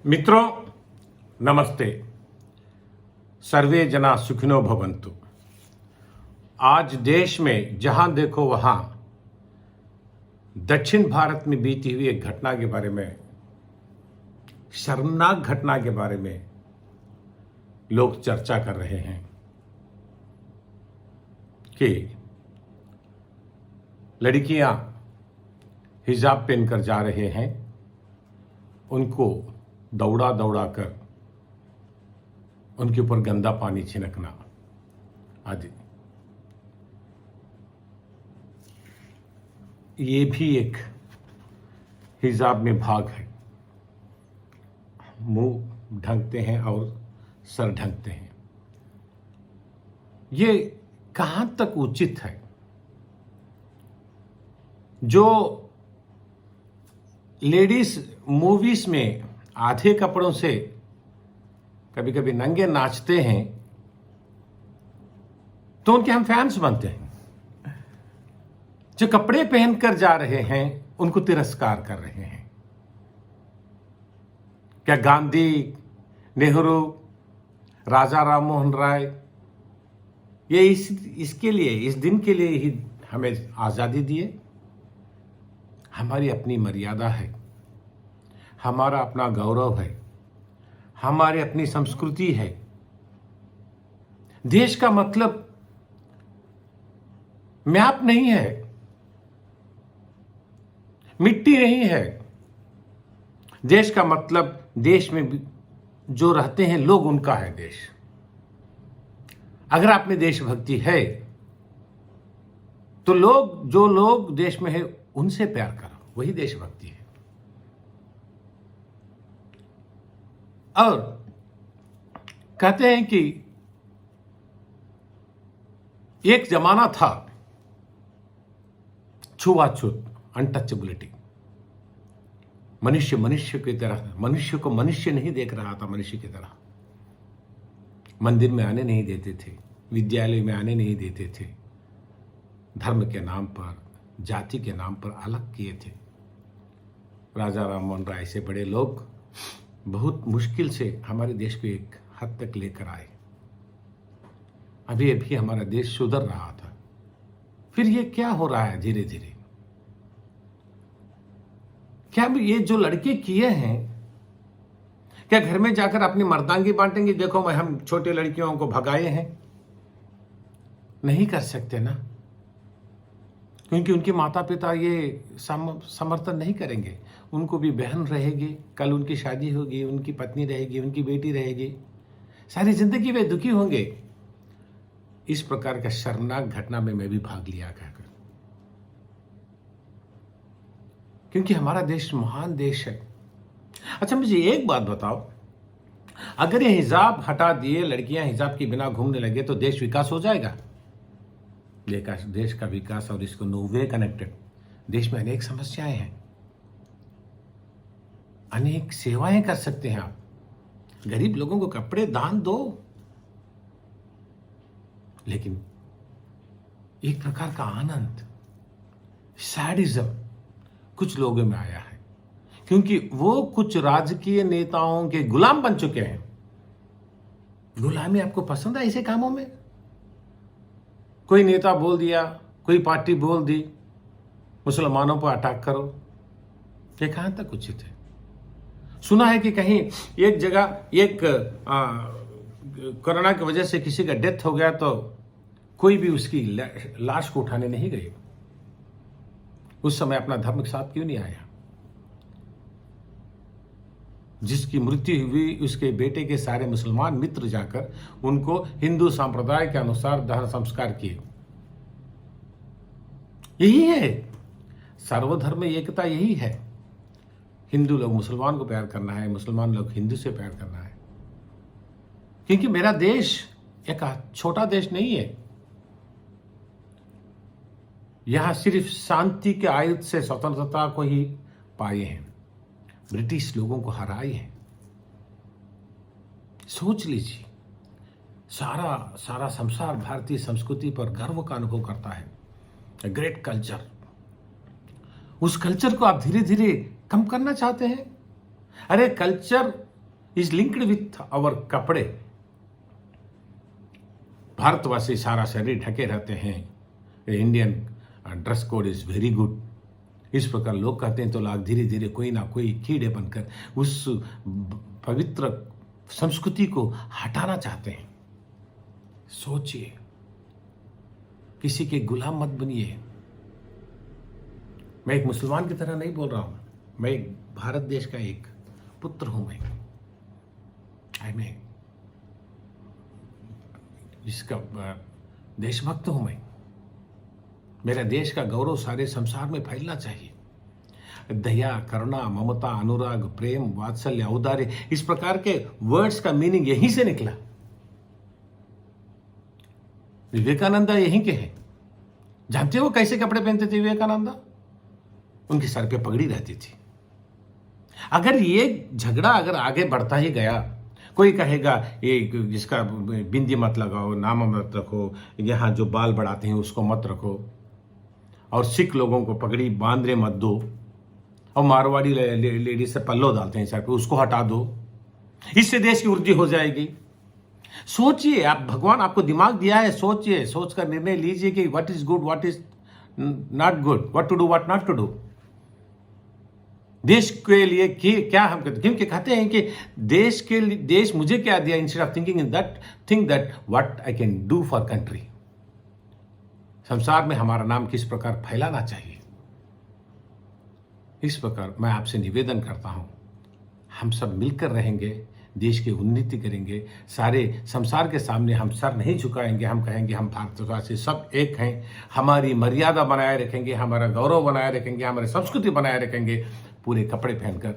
मित्रों नमस्ते। सर्वे जना सुखिनो भवन्तु। आज देश में जहां देखो वहां दक्षिण भारत में बीती हुई एक घटना के बारे में, शर्मनाक घटना के बारे में लोग चर्चा कर रहे हैं कि लड़कियां हिजाब पहनकर जा रहे हैं, उनको दौड़ा दौड़ा कर उनके ऊपर गंदा पानी छिड़कना आदि। ये भी एक हिजाब में भाग है। मुंह ढकते हैं और सर ढकते हैं। ये कहां तक उचित है? जो लेडीज मूवीज में आधे कपड़ों से कभी कभी नंगे नाचते हैं तो उनके हम फैंस बनते हैं। जो कपड़े पहनकर जा रहे हैं उनको तिरस्कार कर रहे हैं। क्या गांधी, नेहरू, राजा राम मोहन राय ये इसके लिए, इस दिन के लिए ही हमें आजादी दिए? हमारी अपनी मर्यादा है, हमारा अपना गौरव है, हमारी अपनी संस्कृति है। देश का मतलब मैप नहीं है, मिट्टी नहीं है। देश का मतलब देश में जो रहते हैं लोग, उनका है देश। अगर आप में देशभक्ति है तो जो लोग देश में है उनसे प्यार करो, वही देशभक्ति है। और कहते हैं कि एक जमाना था छुआछूत, अनटचेबिलिटी। मनुष्य की तरह, मनुष्य को मनुष्य नहीं देख रहा था, मनुष्य की तरह। मंदिर में आने नहीं देते थे, विद्यालय में आने नहीं देते थे। धर्म के नाम पर, जाति के नाम पर अलग किए थे। राजा राम मोहन राय से बड़े लोग बहुत मुश्किल से हमारे देश को एक हद तक लेकर आए। अभी अभी हमारा देश सुधर रहा था, फिर ये क्या हो रहा है धीरे धीरे? क्या ये जो लड़के किए हैं, क्या घर में जाकर अपनी मर्दांगी बांटेंगे? देखो हम छोटे लड़कियों को भगाए हैं। नहीं कर सकते ना, क्योंकि उनके माता पिता ये समर्थन नहीं करेंगे। उनको भी बहन रहेगी, कल उनकी शादी होगी, उनकी पत्नी रहेगी, उनकी बेटी रहेगी, सारी जिंदगी वे दुखी होंगे। इस प्रकार का शर्मनाक घटना में मैं भी भाग लिया कहकर, क्योंकि हमारा देश महान देश है। अच्छा, मुझे एक बात बताओ, अगर ये हिजाब हटा दिए, लड़कियां हिजाब के बिना घूमने लगे तो देश विकास हो जाएगा? देश का विकास और इसको नो वे कनेक्टेड। देश में अनेक समस्याएं हैं, अनेक सेवाएं कर सकते हैं आप। गरीब लोगों को कपड़े दान दो, लेकिन एक प्रकार का आनंद, सैडिज्म कुछ लोगों में आया है, क्योंकि वो कुछ राजकीय नेताओं के गुलाम बन चुके हैं। गुलामी आपको पसंद है ऐसे कामों में? कोई नेता बोल दिया, कोई पार्टी बोल दी, मुसलमानों पर अटैक करो, ये कहां तक उचित है? सुना है कि कहीं एक जगह कोरोना की वजह से किसी का डेथ हो गया तो कोई भी उसकी लाश को उठाने नहीं गई। उस समय अपना धर्म के साथ क्यों नहीं आया? जिसकी मृत्यु हुई उसके बेटे के सारे मुसलमान मित्र जाकर उनको हिंदू संप्रदाय के अनुसार दाह संस्कार किए। यही है सर्वधर्म एकता, यही है। हिंदू लोग मुसलमान को प्यार करना है, मुसलमान लोग हिंदू से प्यार करना है। क्योंकि मेरा देश एक छोटा देश नहीं है। यहां सिर्फ शांति के आयुध से स्वतंत्रता को ही पाए हैं, ब्रिटिश लोगों को हराए हैं। सोच लीजिए, सारा संसार भारतीय संस्कृति पर गर्व का अनुभव करता है। ग्रेट कल्चर, उस कल्चर को आप धीरे धीरे कम करना चाहते हैं। अरे culture is linked with our कपड़े। भारतवासी सारा शरीर ढके रहते हैं, Indian dress code is very good. इस प्रकार लोग कहते हैं तो लोग धीरे धीरे कोई ना कोई कीड़े बनकर उस पवित्र संस्कृति को हटाना चाहते हैं। सोचिए, किसी के गुलाम मत बनिए। मैं एक मुसलमान की तरह नहीं बोल रहा हूं, मैं एक भारत देश का एक पुत्र हूं। मैं इसका देशभक्त हूं। मैं मेरा देश का गौरव सारे संसार में फैलना चाहिए। दया, करुणा, ममता, अनुराग, प्रेम, वात्सल्य, औदार्य, इस प्रकार के वर्ड्स का मीनिंग यहीं से निकला। विवेकानंदा यहीं के हैं। जानते हो कैसे कपड़े पहनते थे विवेकानंदा? उनके सर पे पगड़ी रहती थी। अगर ये झगड़ा अगर आगे बढ़ता ही गया, कोई कहेगा ये जिसका बिंदी मत लगाओ, नाम मत रखो, यहाँ जो बाल बढ़ाते हैं उसको मत रखो, और सिख लोगों को पगड़ी बांधने मत दो, और मारवाड़ी लेडीज से पल्लो डालते हैं सर पे, उसको हटा दो, इससे देश की वृद्धि हो जाएगी। सोचिए, आप भगवान आपको दिमाग दिया है, सोचिए, सोचकर निर्णय लीजिए कि what is good, what is not good, what to do, what not to do. देश के लिए क्या हम कहते, क्योंकि कहते हैं कि देश के लिए, देश मुझे क्या दिया, instead of thinking in that, think that what I can do for country. संसार में हमारा नाम किस प्रकार फैलाना चाहिए, इस प्रकार मैं आपसे निवेदन करता हूं। हम सब मिलकर रहेंगे, देश की उन्नति करेंगे, सारे संसार के सामने हम सर नहीं झुकाएंगे। हम कहेंगे हम भारतवासी सब एक हैं, हमारी मर्यादा बनाए रखेंगे, हमारा गौरव बनाए रखेंगे, हमारी संस्कृति बनाए रखेंगे, पूरे कपड़े पहनकर